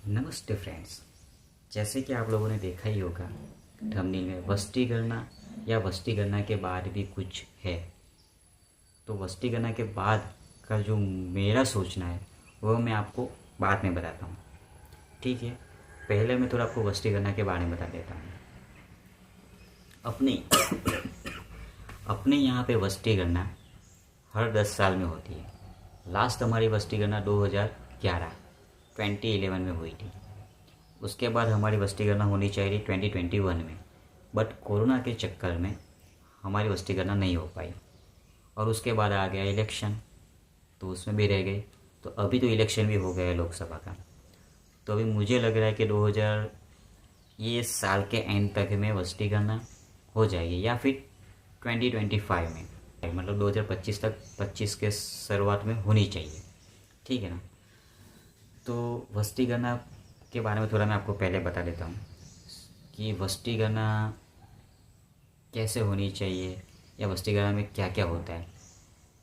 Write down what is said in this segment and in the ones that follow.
नमस्ते फ्रेंड्स। जैसे कि आप लोगों ने देखा ही होगा थंबनेल में वस्ती गणना या वस्ती गणना के बाद भी कुछ है। तो वस्ती गणना के बाद का जो मेरा सोचना है वो मैं आपको बाद में बताता हूँ, ठीक है। पहले मैं थोड़ा आपको वस्ती गणना के बारे में बता देता हूँ। अपने अपने यहाँ पे वस्ती गणना हर 10 साल में होती है। लास्ट हमारी वस्ती गणना 2011 में हुई थी। उसके बाद हमारी वस्ती गणना होनी चाहिए थी 2021 में, बट कोरोना के चक्कर में हमारी वस्ती गणना नहीं हो पाई। और उसके बाद आ गया इलेक्शन, तो उसमें भी रह गई। तो अभी तो इलेक्शन भी हो गया है लोकसभा का। तो अभी मुझे लग रहा है कि 2000 ये साल के एंड तक में वस्ती गणना हो जाएगी, या फिर 2025 में, मतलब 2025 तक, 25 के शुरुआत में होनी चाहिए, ठीक है ना। तो वस्ती गणना के बारे में थोड़ा मैं आपको पहले बता देता हूँ कि वस्ती गणना कैसे होनी चाहिए या वस्ती गणना में क्या क्या होता है।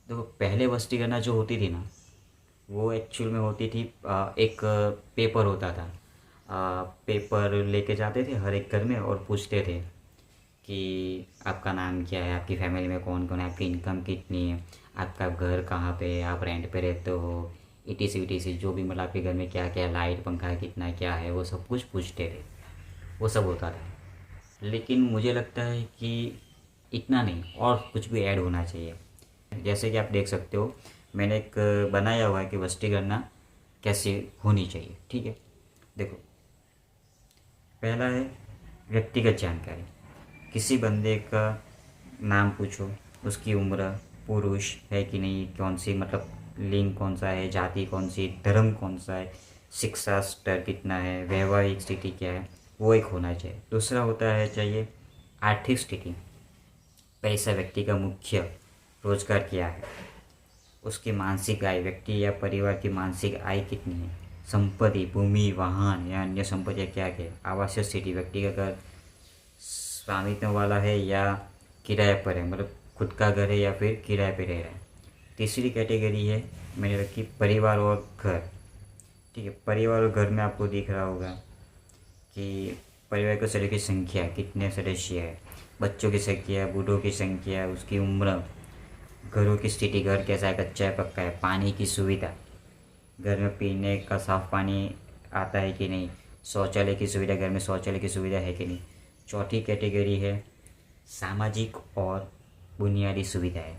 देखो, पहले वस्ती गणना जो होती थी ना, वो एक्चुअल में होती थी एक पेपर होता था। पेपर लेके जाते थे हर एक घर में और पूछते थे कि आपका नाम क्या है, आपकी फैमिली में कौन कौन है, आपकी इनकम कितनी है, आपका घर कहाँ पे है, आप रेंट पे रहते हो, इटीसी विटीसी जो भी, मतलब आपके घर में क्या क्या, लाइट पंखा कितना क्या है, वो सब कुछ पूछते थे। वो सब होता था। लेकिन मुझे लगता है कि इतना नहीं, और कुछ भी ऐड होना चाहिए। जैसे कि आप देख सकते हो, मैंने एक बनाया हुआ है कि वस्ती गणना कैसे होनी चाहिए, ठीक है। देखो, पहला है व्यक्तिगत जानकारी। किसी बंदे का नाम पूछो, उसकी उम्र, पुरुष है कि नहीं, कौन सी, मतलब लिंग कौन सा है, जाति कौन सी, धर्म कौन सा है, शिक्षा स्तर कितना है, वैवाहिक स्थिति क्या है, वो एक होना चाहिए। दूसरा होता है चाहिए आर्थिक स्थिति। पैसा, व्यक्ति का मुख्य रोजगार क्या है, उसकी मानसिक आय, व्यक्ति या परिवार की मानसिक आय कितनी है, संपत्ति, भूमि, वाहन या अन्य संपत्तियाँ क्या क्या है, आवासीय स्थिति, व्यक्ति का घर स्वामित्व वाला है या किराए पर है, मतलब खुद का घर है या फिर किराए पे रह रहा है। तीसरी कैटेगरी है मैंने रखी परिवार और घर, ठीक है। परिवार और घर में आपको दिख रहा होगा कि परिवार के सदस्य की संख्या, कितने सदस्य है, बच्चों की संख्या, बूढ़ों की संख्या, उसकी उम्र, घरों की स्थिति, घर कैसा है, कच्चा है पक्का है, पानी की सुविधा, घर में पीने का साफ पानी आता है कि नहीं, शौचालय की सुविधा, घर में शौचालय की सुविधा है कि नहीं। चौथी कैटेगरी है सामाजिक और बुनियादी सुविधाएं,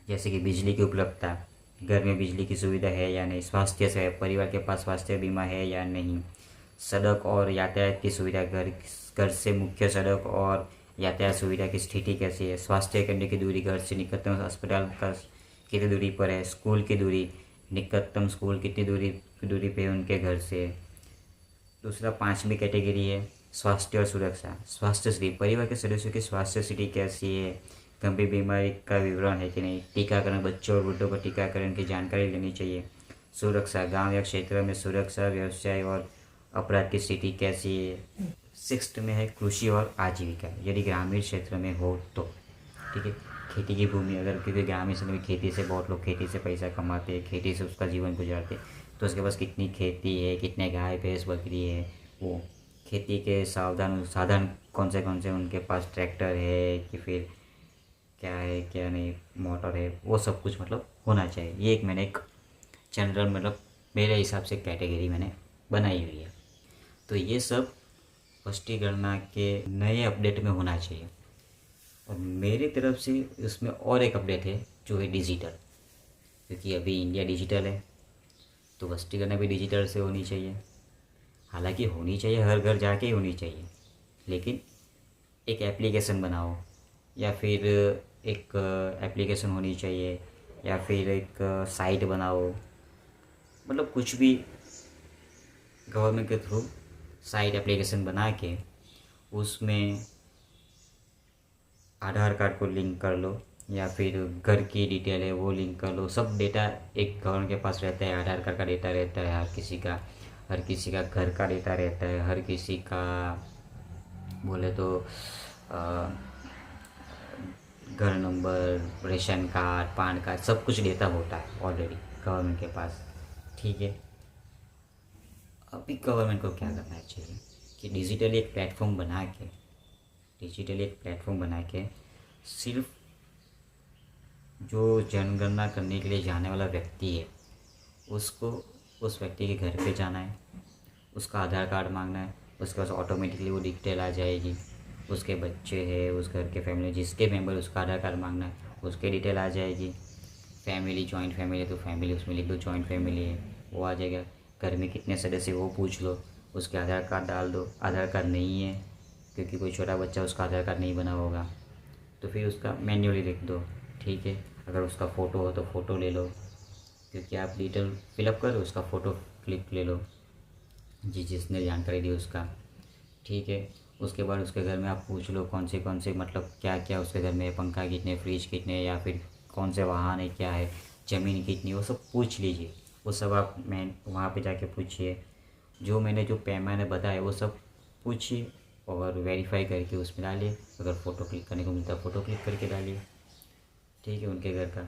जैसे कि बिजली की उपलब्धता, घर में बिजली की सुविधा है या नहीं, स्वास्थ्य से, परिवार के पास स्वास्थ्य बीमा है या नहीं, सड़क और यातायात की सुविधा, घर से मुख्य सड़क और यातायात सुविधा की स्थिति कैसी है, स्वास्थ्य केंद्र की दूरी, घर से निकटतम अस्पताल का कितनी दूरी पर है, स्कूल की दूरी, निकटतम स्कूल कितनी दूरी पे उनके घर से। दूसरा, पांचवी कैटेगरी है स्वास्थ्य और सुरक्षा। स्वास्थ्य स्थिति, परिवार के सदस्यों की स्वास्थ्य स्थिति कैसी है, गंभीर बीमारी का विवरण है कि नहीं, टीकाकरण, बच्चों और बुढ़ों को टीकाकरण की जानकारी लेनी चाहिए। सुरक्षा, गांव या क्षेत्र में सुरक्षा, व्यवसाय और अपराध की स्थिति कैसी है। सिक्स्थ में है कृषि और आजीविका, यदि ग्रामीण क्षेत्र में हो तो, ठीक है। खेती की भूमि, अगर क्योंकि ग्रामीण क्षेत्र में खेती से, बहुत लोग खेती से पैसा कमाते हैं, खेती से उसका जीवन गुजारते, तो उसके पास कितनी खेती है, कितने गाय भैंस बकरी है, वो खेती के साधन कौन से उनके पास, ट्रैक्टर है कि फिर क्या है क्या नहीं, मोटर है, वो सब कुछ मतलब होना चाहिए। ये एक मैंने एक जनरल, मतलब मेरे हिसाब से कैटेगरी मैंने बनाई हुई है। तो ये सब वस्ती गणना के नए अपडेट में होना चाहिए। और मेरी तरफ से इसमें और एक अपडेट है जो है डिजिटल, क्योंकि अभी इंडिया डिजिटल है, तो वस्ती गणना भी डिजिटल से होनी चाहिए। हालांकि होनी चाहिए, हर घर जाके ही होनी चाहिए, लेकिन एक एप्लीकेशन बनाओ, या फिर एक एप्लीकेशन होनी चाहिए, या फिर एक साइट बनाओ, मतलब कुछ भी गवर्नमेंट के थ्रू साइट एप्लीकेशन बना के उसमें आधार कार्ड को लिंक कर लो, या फिर घर की डिटेल है वो लिंक कर लो। सब डेटा एक गवर्नमेंट के पास रहता है, आधार कार्ड का डेटा रहता है हर किसी का घर का डेटा रहता है, हर किसी का बोले तो घर number, ration card, PAN card, सब कुछ डेटा होता है ऑलरेडी गवर्नमेंट के पास, ठीक है। अभी गवर्नमेंट को क्या करना चाहिए कि डिजिटली एक प्लेटफॉर्म बना के सिर्फ जो जनगणना करने के लिए जाने वाला व्यक्ति है उसको उस व्यक्ति के घर पे जाना है, उसका आधार कार्ड मांगना है, उसके पास ऑटोमेटिकली वो डिटेल आ जाएगी। उसके बच्चे हैं, उस घर के फैमिली जिसके मेंबर, उसका आधार कार्ड मांगना है, उसके डिटेल आ जाएगी। फैमिली जॉइंट फैमिली है तो फैमिली उसमें लिख दो जॉइंट फैमिली है, वो आ जाएगा। घर में कितने सदस्य वो पूछ लो, उसके आधार कार्ड डाल दो। आधार कार्ड नहीं है क्योंकि कोई छोटा बच्चा उसका आधार कार्ड नहीं बना होगा तो फिर उसका मैन्युअली लिख दो, ठीक है। अगर उसका फ़ोटो हो तो फ़ोटो ले लो, क्योंकि आप डिटेल फिलअप करो, उसका फ़ोटो क्लिक ले लो जिसने जानकारी दी उसका, ठीक है। उसके बाद उसके घर में आप पूछ लो कौन से मतलब क्या क्या उसके घर में है, पंखा कितने, फ्रिज कितने, या फिर कौन से वाहन है, क्या है, ज़मीन कितनी, वो सब पूछ लीजिए। वो सब आप मैं वहाँ पे जाके पूछिए। जो मैंने जो पैमाने बताए वो सब पूछिए और वेरीफाई करके उसमें डालिए। अगर फ़ोटो क्लिक करने को मिलता है फ़ोटो क्लिक करके डालिए, ठीक है, उनके घर का।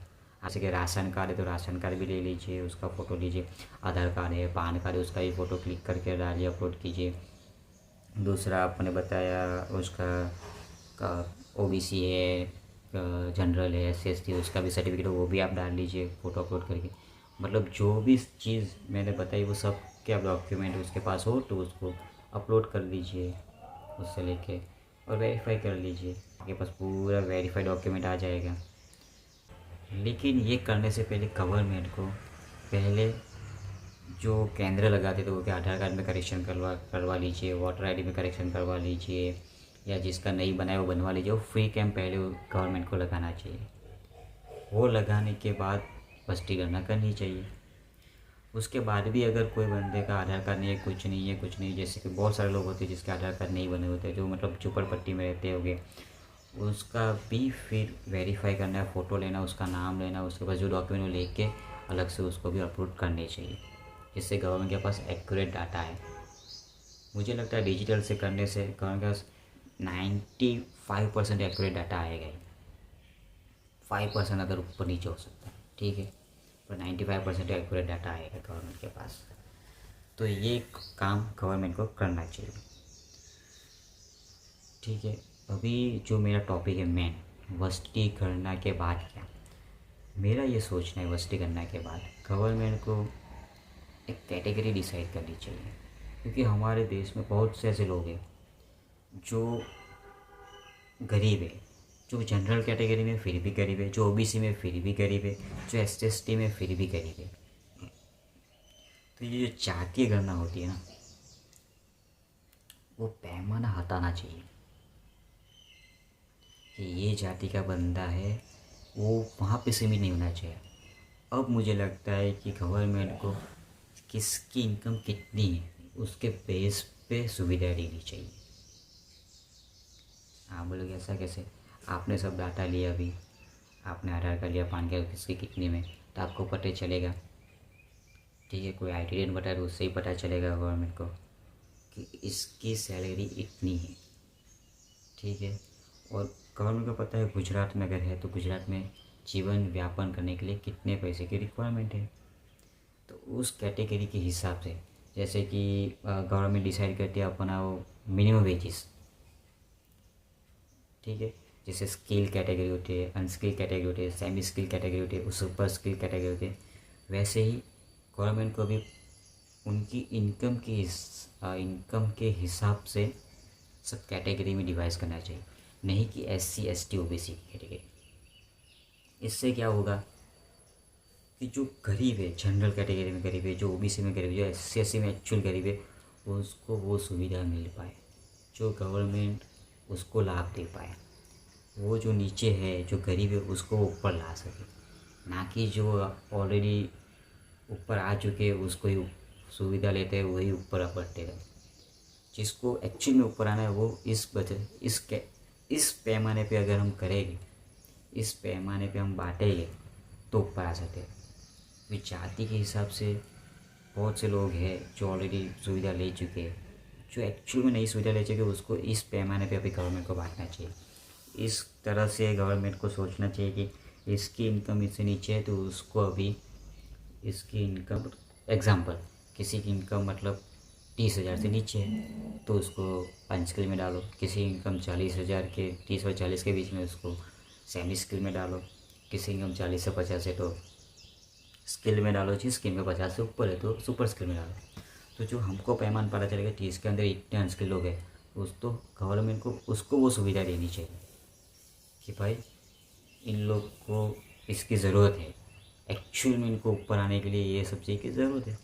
जैसे कि राशन कार्ड है तो राशन कार्ड भी ले लीजिए, उसका फ़ोटो लीजिए। आधार कार्ड है, पान कार्ड है, उसका भी फ़ोटो क्लिक करके डालिए, अपलोड कीजिए। दूसरा आपने बताया उसका का ओबीसी है, जनरल है, एससी उसका भी सर्टिफिकेट, वो भी आप डाल लीजिए फ़ोटो अपलोड करके। मतलब जो भी चीज़ मैंने बताई वो सब के आप डॉक्यूमेंट उसके पास हो तो उसको अपलोड कर दीजिए उससे लेके, और वेरीफाई कर लीजिए। आपके पास पूरा वेरीफाइड डॉक्यूमेंट आ जाएगा। लेकिन ये करने से पहले गवर्नमेंट को पहले जो केंद्र लगाते थे वो क्या आधार कार्ड में करेक्शन करवा लीजिए, वोटर आईडी में करेक्शन करवा लीजिए, या जिसका नहीं बना है वो बनवा लीजिए। वो फ्री कैंप पहले गवर्नमेंट को लगाना चाहिए। वो लगाने के बाद बस्ती गणना करनी चाहिए। उसके बाद भी अगर कोई बंदे का आधार कार्ड नहीं है, कुछ नहीं है, कुछ नहीं, जैसे कि बहुत सारे लोग होते हैं जिसके आधार कार्ड नहीं बने होते, जो मतलब झुपड़पट्टी में रहते होंगे, उसका भी फिर वेरीफाई करना है, फ़ोटो लेना, उसका नाम लेना, उसके पास जो डॉक्यूमेंट वो लेके अलग से उसको भी अपलोड करने चाहिए, जिससे गवर्नमेंट के पास एक्यूरेट डाटा है। मुझे लगता है डिजिटल से करने से गवर्नमेंट के पास 95% एक्यूरेट डाटा आएगा ही। 5% अगर ऊपर नीचे हो सकता है, ठीक है, पर 95% एक्यूरेट डाटा आएगा गवर्नमेंट के पास। तो ये काम गवर्नमेंट को करना चाहिए, ठीक है। अभी जो मेरा टॉपिक है मेन, वस्ती गणना के बाद क्या, मेरा ये सोचना है वस्ती गणना के बाद गवर्नमेंट को एक कैटेगरी डिसाइड करनी चाहिए। क्योंकि हमारे देश में बहुत से ऐसे लोग हैं जो गरीब है, जो जनरल कैटेगरी में फिर भी गरीब है, जो ओबीसी में फिर भी गरीब है, जो एसटी में फिर भी गरीब है। तो ये जो जातीय गणना होती है ना, वो पैमाना हटाना चाहिए कि ये जाति का बंदा है, वो वहाँ पे सीमित नहीं होना चाहिए। अब मुझे लगता है कि गवर्नमेंट को किसकी इनकम कितनी है उसके बेस पे सुविधा देनी चाहिए। हाँ, बोलोगे ऐसा कैसे? आपने सब डाटा लिया, अभी आपने आधार कार्ड लिया, पान कार्ड, किसकी कितने में, तो आपको पता चलेगा, ठीक है। कोई आई टी बताए तो उससे ही पता चलेगा गवर्नमेंट को कि इसकी सैलरी इतनी है, ठीक है। और गवर्नमेंट को पता है गुजरात में अगर है तो गुजरात में जीवन व्यापन करने के लिए कितने पैसे की रिक्वायरमेंट है। तो उस कैटेगरी के हिसाब से, जैसे कि गवर्नमेंट डिसाइड करती है अपना वो मिनिमम वेजेस, ठीक है। जैसे स्किल कैटेगरी होती है, अनस्किल कैटेगरी होती है, सेमी स्किल कैटेगरी होती है, सुपर स्किल कैटेगरी होती है, वैसे ही गवर्नमेंट को भी उनकी इनकम के हिसाब से सब कैटेगरी में डिवाइस करना चाहिए, नहीं कि SC ST OBC की कैटेगरी। इससे क्या होगा कि जो गरीब है, जनरल कैटेगरी में गरीब है, जो OBC में गरीब है, जो SC SC में एक्चुअल गरीब है, उसको वो सुविधा मिल पाए जो गवर्नमेंट उसको लाभ दे पाए। वो जो नीचे है, जो गरीब है, उसको ऊपर ला सके, ना कि जो ऑलरेडी ऊपर आ चुके हैं उसको ही सुविधा लेते हैं, वही ऊपर बढ़ते रहे। जिसको एक्चुअल में ऊपर आना है वो इस पैमाने पे अगर हम करेंगे, इस पैमाने पे हम बांटेंगे तो ऊपर आ सकते हैं। फिर जाति के हिसाब से बहुत से लोग हैं जो ऑलरेडी सुविधा ले चुके हैं, जो एक्चुअल में नई सुविधा ले चुके, उसको इस पैमाने पे अभी गवर्नमेंट को बांटना चाहिए। इस तरह से गवर्नमेंट को सोचना चाहिए कि इसकी इनकम इससे नीचे है तो उसको अभी इसकी इनकम, एग्ज़ाम्पल, किसी की इनकम मतलब 30,000 से नीचे है तो उसको 5 स्किल में डालो। किसी इनकम 40,000 के 30 और 40 के बीच में उसको सेमी स्किल में डालो। किसी इनकम 40 से 50 है तो स्किल में डालो। जिस स्किल में 50 से ऊपर है तो सुपर स्किल में डालो। तो जो हमको पैमान पता चलेगा 30 के अंदर इतने अनस्किल लोग हैं, उस तो गवर्नमेंट को उसको वो सुविधा देनी चाहिए कि भाई इन लोग को इसकी ज़रूरत है, एक्चुअल में इनको ऊपर आने के लिए ये सब चीज़ की ज़रूरत है।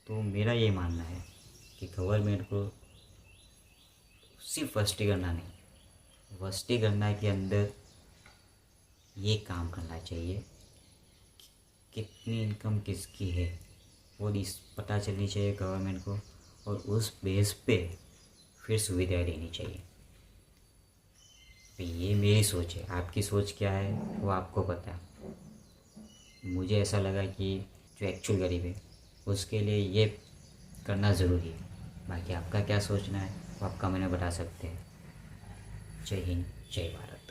तो मेरा ये मानना है कि गवर्नमेंट को सिर्फ वस्ती गणना नहीं, वस्ती गणना के अंदर ये काम करना चाहिए कि कितनी इनकम किसकी है वो पता चलनी चाहिए गवर्नमेंट को, और उस बेस पे फिर सुविधाएं देनी चाहिए। तो ये मेरी सोच है, आपकी सोच क्या है वो आपको पता है। मुझे ऐसा लगा कि जो एक्चुअल गरीब है उसके लिए ये करना ज़रूरी है। बाकी आपका क्या सोचना है वो आप कमेंट में बता सकते हैं। जय हिंद, जय भारत।